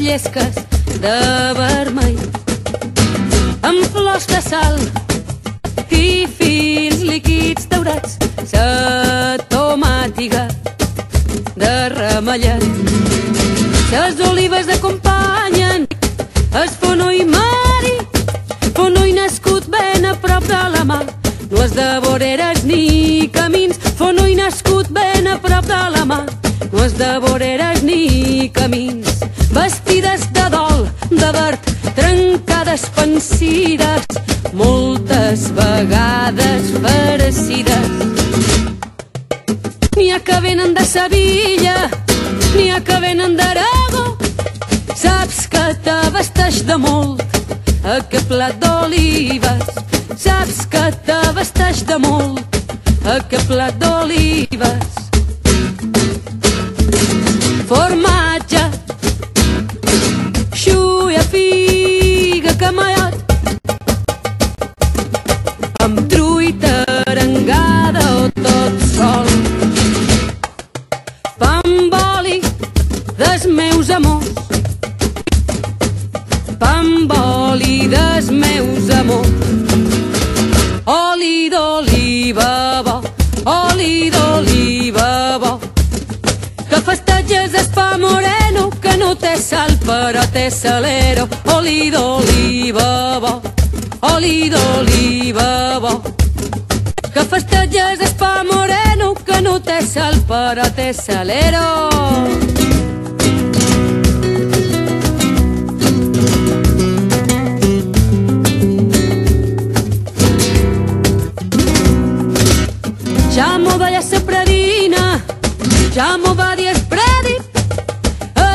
llesques de vermell, amb flors de sal i fins líquids daurats, sa tomàtiga de ramellet. Les olives acompanyen el fonoi mari, fonoi nascut ben a prop de la mà. No és de voreres ni camins, fonoi nascut ben a prop de la mà. No és de voreres ni camins, vestides de dol, de verd, trencades, pensides, moltes vegades farcides. N'hi ha que venen de Sevilla, n'hi ha que venen d'Aragó. Saps que t'abasteix de molt aquest plat d'olives, saps que t'abasteix de molt aquest plat d'olives. Formatge, xuia, figa, camallot, amb truita arengada o tot sol. Pa amb oli dels meus amors, pa amb oli dels meus amors. Oli d'oliva bo, oli d'oliva bo, que festeges el pa moreno, que no té sal però té salero. Oli d'oliva bo, oli d'oliva bo, que festeges el pa moreno, que no té sal però té salero. Ja m'ho va la predina, ja m'ho va dir el predit.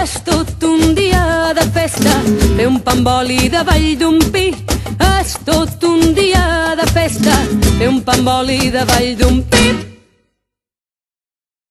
És tot un dia de festa, fer un pa amb oli de vall d'un pi. És tot un dia de festa, fer un pa amb oli de vall d'un pi.